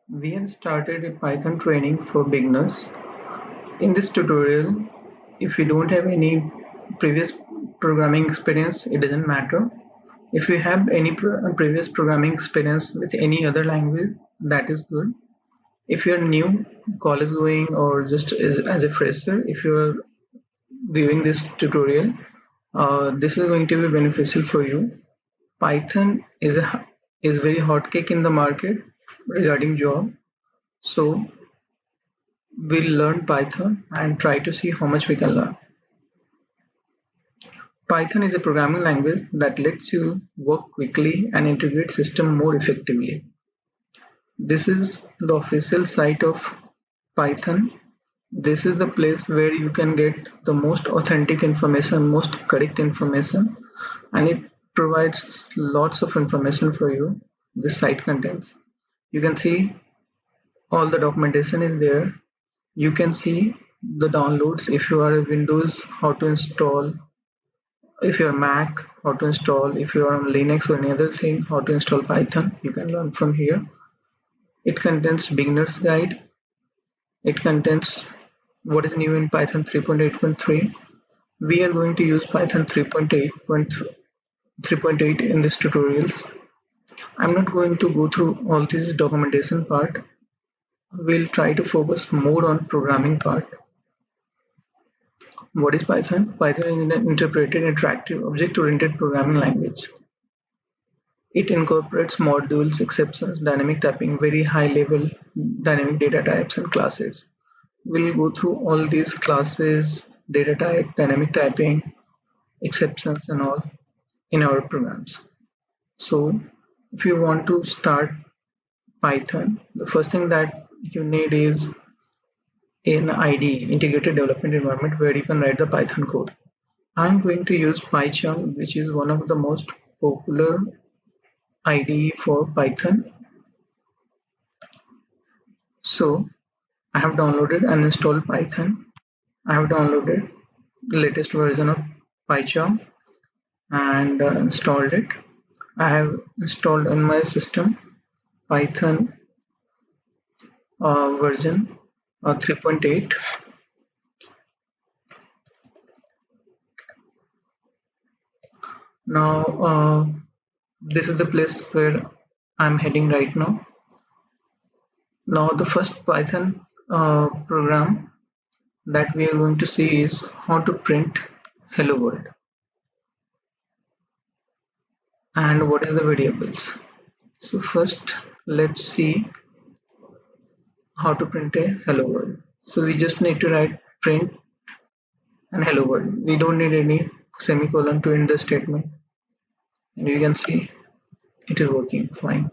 We have started a Python training for beginners. In this tutorial, if you don't have any previous programming experience, it doesn't matter. If you have any previous programming experience with any other language, that is good. If you're new, college going, or just as a fresher, if you're viewing this tutorial, this is going to be beneficial for you. Python is very hot cake in the market regarding job. So we'll learn Python and try to see how much we can learn. Python is a programming language that lets you work quickly and integrate systems more effectively. This is the official site of Python. This is the place where you can get the most authentic information, most correct information, and it provides lots of information for you. This site contains. You can see all the documentation is there. You can see the downloads if you are a Windows, how to install, if you're Mac, how to install, if you are on Linux or any other thing, how to install Python, you can learn from here. It contains beginner's guide. It contains what is new in Python 3.8.3. We are going to use Python 3.8 in this tutorials. I'm not going to go through all this documentation part. We'll try to focus more on programming part. What is Python? Python is an interpreted interactive object-oriented programming language. It incorporates modules, exceptions, dynamic typing, very high-level dynamic data types and classes. We'll go through all these classes, data type, dynamic typing, exceptions and all in our programs. So if you want to start Python, the first thing that you need is an IDE, Integrated Development Environment, where you can write the Python code. I'm going to use PyCharm, which is one of the most popular IDE for Python. So I have downloaded and installed Python. I have downloaded the latest version of PyCharm and installed it. I have installed on my system Python version 3.8. Now this is the place where I'm heading right now. Now the first Python program that we are going to see is how to print hello world and what is the variables. So first let's see how to print a hello world. So we just need to write print and hello world. We don't need any semicolon to end the statement, and you can see it is working fine.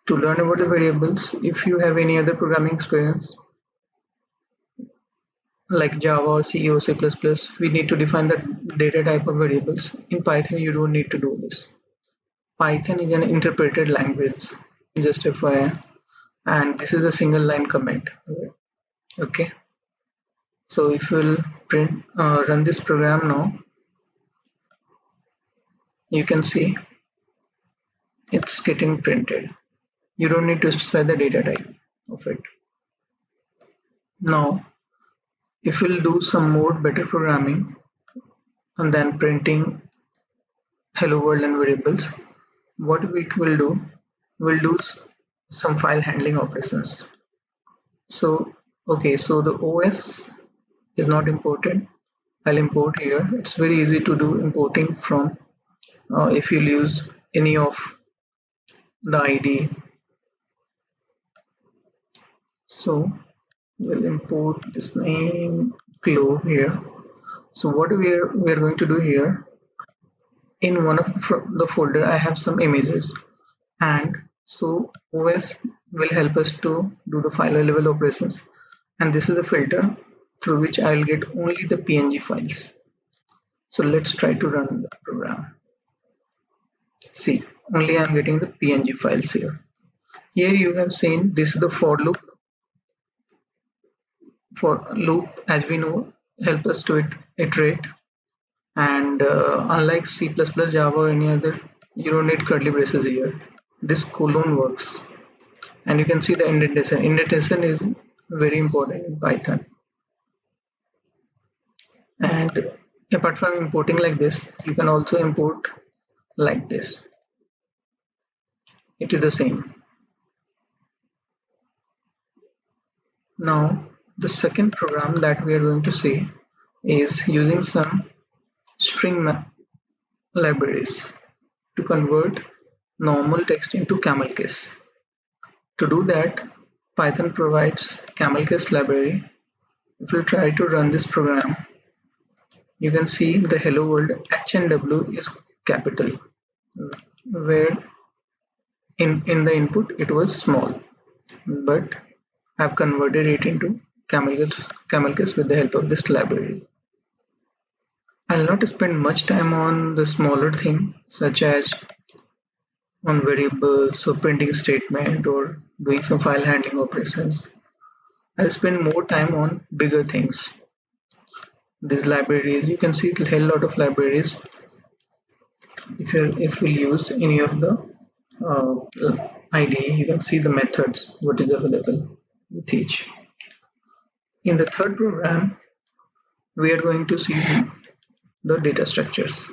To learn about the variables, if you have any other programming experience like Java or C or C++, we need to define the data type of variables. In Python, you don't need to do this. Python is an interpreted language, just FYI, and this is a single line comment. Okay, so if we'll run this program now, you can see it's getting printed. You don't need to specify the data type of it. Now, if we'll do some more better programming and then printing hello world and variables, what we will do, we'll do some file handling operations. So, okay, so the OS is not important. I'll import here. It's very easy to do importing from if you'll use any of the IDE. So we'll import this name Glow here. So what we are going to do here, in one of the folder I have some images, and so OS will help us to do the file level operations, and this is the filter through which I'll get only the PNG files. So let's try to run the program. See, only I'm getting the PNG files here. Here you have seen this is the for loop. For loop, as we know, help us to iterate, and unlike C++, Java or any other, you don't need curly braces here. This colon works. And you can see the indentation. Indentation is very important in Python. And apart from importing like this, you can also import like this. It is the same. Now, the second program that we are going to see is using some string libraries to convert normal text into camel case. To do that, Python provides camel case library. If you try to run this program, you can see the hello world H and W is capital, where in the input it was small, but I've converted it into camel case with the help of this library. I'll not spend much time on the smaller thing such as on variables or printing statement or doing some file handling operations. I'll spend more time on bigger things. These libraries, you can see a hell lot of libraries if we use any of the IDE, you can see the methods, what is available with each. In the third program, we are going to see the data structures: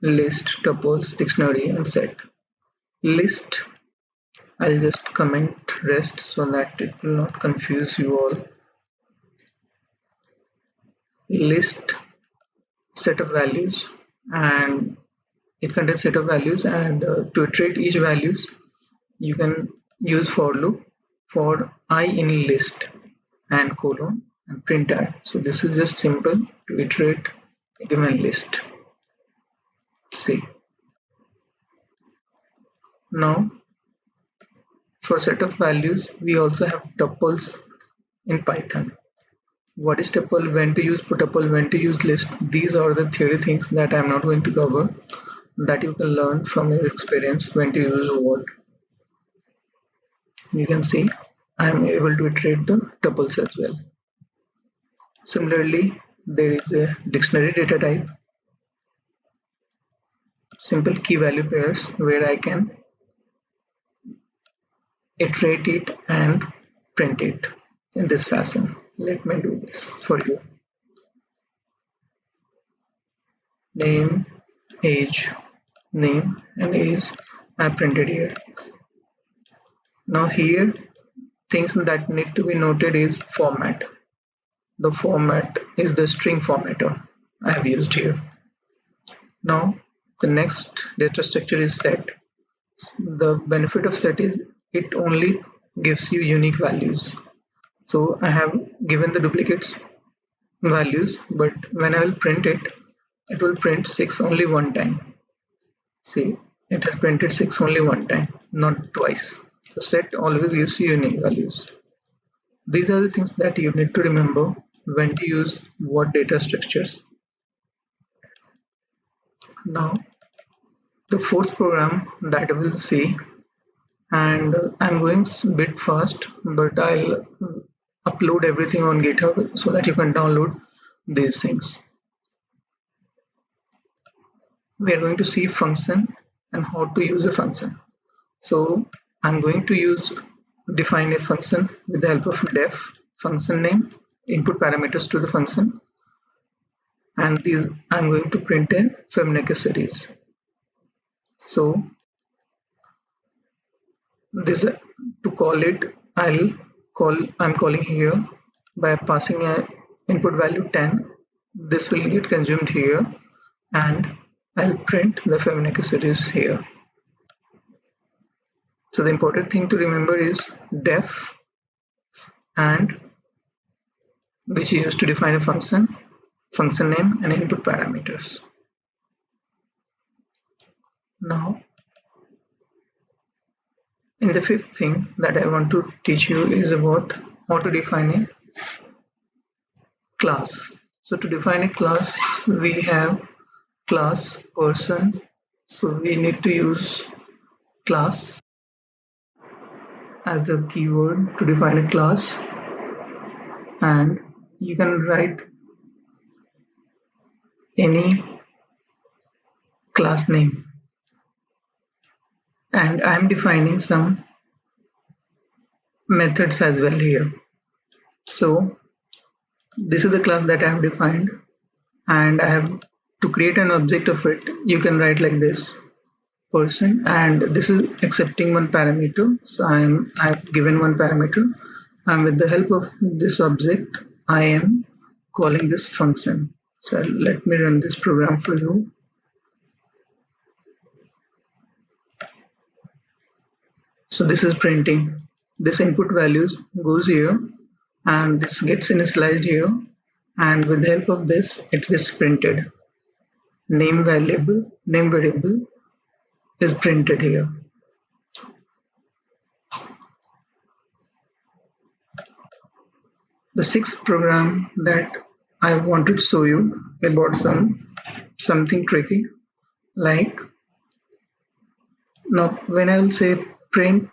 list, tuples, dictionary, and set. List, I'll just comment rest so that it will not confuse you all. List set of values, and it contains set of values, and to iterate each values you can use for loop for I in list and colon and print I. So this is just simple to iterate a given list. See, now for set of values we also have tuples in Python. What is tuple, when to use tuple, when to use list, these are the theory things that I'm not going to cover, that you can learn from your experience when to use what. You can see I'm able to iterate the tuples as well. Similarly, there is a dictionary data type, simple key value pairs, where I can iterate it and print it in this fashion. Let me do this for you. Name, age, name, and age I printed here. Now here, things that need to be noted is format. The format is the string formatter I have used here. Now the next data structure is set. The benefit of set is it only gives you unique values. So I have given the duplicates values, but when I will print it, it will print 6 only one time. See, it has printed 6 only one time, not twice. So set always gives you unique values. These are the things that you need to remember when to use what data structures. Now, the fourth program that we'll see, and I'm going a bit fast, but I'll upload everything on GitHub so that you can download these things. We are going to see function and how to use a function. So I'm going to define a function with the help of def, function name, input parameters to the function, and these I'm going to print a Fibonacci series. So this to call it, I'm calling here by passing a input value 10. This will get consumed here, and I'll print the Fibonacci series here. So the important thing to remember is def, and which is used to define a function, function name, and input parameters. Now, in the fifth thing that I want to teach you is about how to define a class. So to define a class, we have class person. So we need to use class as the keyword to define a class, and you can write any class name, and I'm defining some methods as well here. So this is the class that I have defined, and I have to create an object of it. You can write like this person, and this is accepting one parameter. So I've given one parameter, and with the help of this object I am calling this function. So let me run this program for you. So this is printing. This input values goes here, and this gets initialized here, and with the help of this it gets printed. Name variable is printed here. The sixth program that I wanted to show you about something tricky, like now when I will say print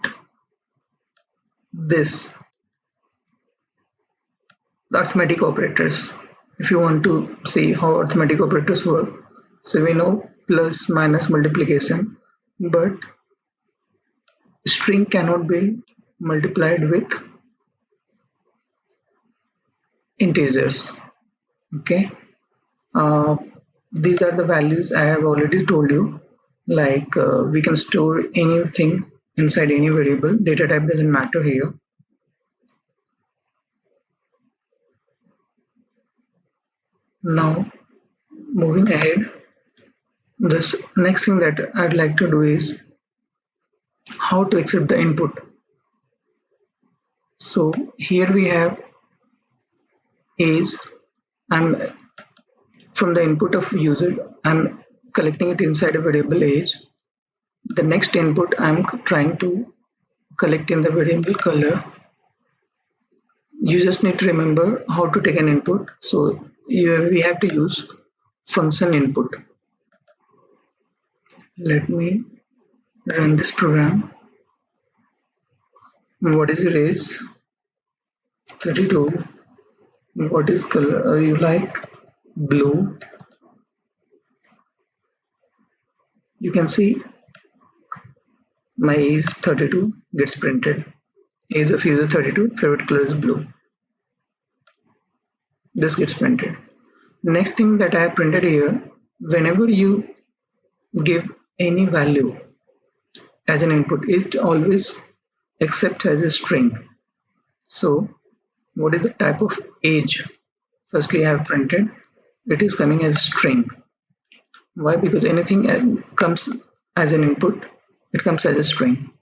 this, the arithmetic operators. If you want to see how arithmetic operators work, so we know plus, minus, multiplication, but string cannot be multiplied with integers. Okay, uh, these are the values I have already told you. Like we can store anything inside any variable. Data type doesn't matter here. Now moving ahead, this next thing that I'd like to do is how to accept the input. So here we have age. I'm from the input of user. I'm collecting it inside a variable age. The next input I'm trying to collect in the variable color. You just need to remember how to take an input. So we have to use function input. Let me run this program. What is your age? 32. What is color you like? Blue. You can see my age 32 gets printed. Age of user 32, favorite color is blue. This gets printed. Next thing that I have printed here, whenever you give any value as an input, it always accepts as a string. So what is the type of age? Firstly, I have printed it is coming as string. Why? Because anything comes as an input, it comes as a string.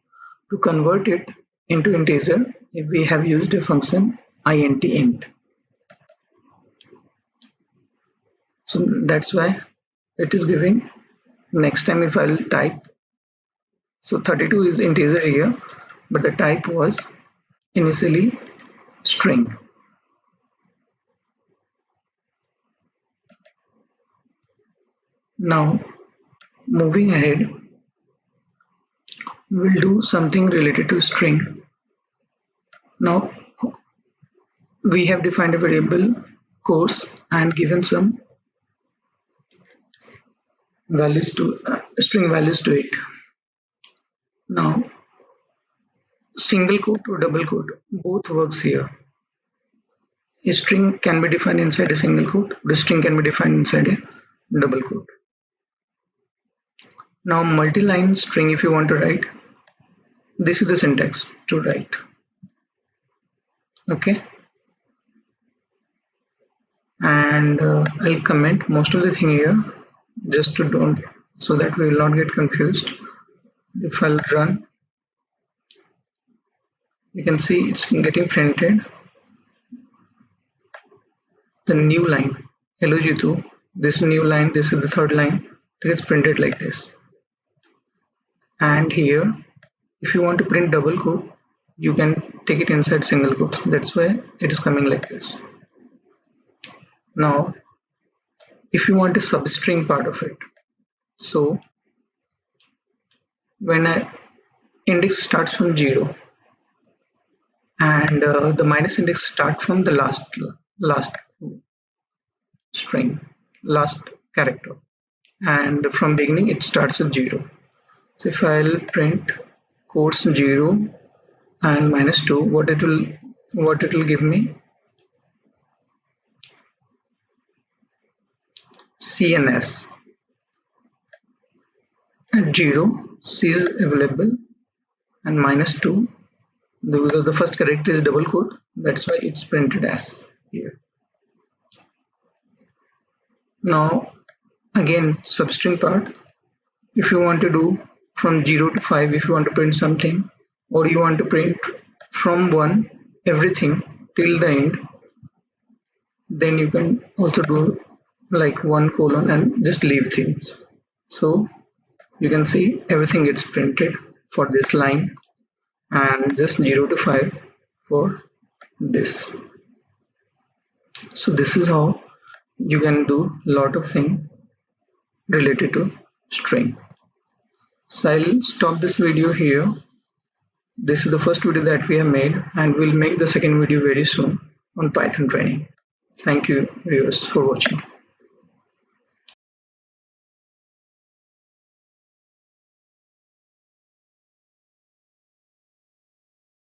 To convert it into integer, we have used a function int. So that's why it is giving. Next time if I'll type, so 32 is integer here, but the type was initially string. Now moving ahead, we'll do something related to string. Now we have defined a variable course and given some values to string values to it. Now single quote or double quote, both works here. A string can be defined inside a single quote, the string can be defined inside a double quote. Now multi-line string, if you want to write, this is the syntax to write. Okay, and I'll comment most of the thing here just to don't, so that we will not get confused. If I'll run, you can see it's getting printed. The new line, hello Jitu, this new line, this is the third line, it gets printed like this. And here, if you want to print double quote, you can take it inside single quotes. That's why it is coming like this. Now, if you want a substring part of it, so when a index starts from 0 and the minus index starts from the last string, last character, and from beginning it starts with 0. So if I'll print quotes 0, and -2, what it will give me? CNS. At 0, C is available, and -2, because the first character is double quote, that's why it's printed as here. Now again, substring part, if you want to do from 0 to 5, if you want to print something, or you want to print from 1 everything till the end, then you can also do like 1 colon and just leave things. So you can see everything gets printed for this line, and just 0 to 5 for this. So this is how you can do lot of things related to string. So I'll stop this video here. This is the first video that we have made, and we'll make the second video very soon on Python training. Thank you viewers for watching.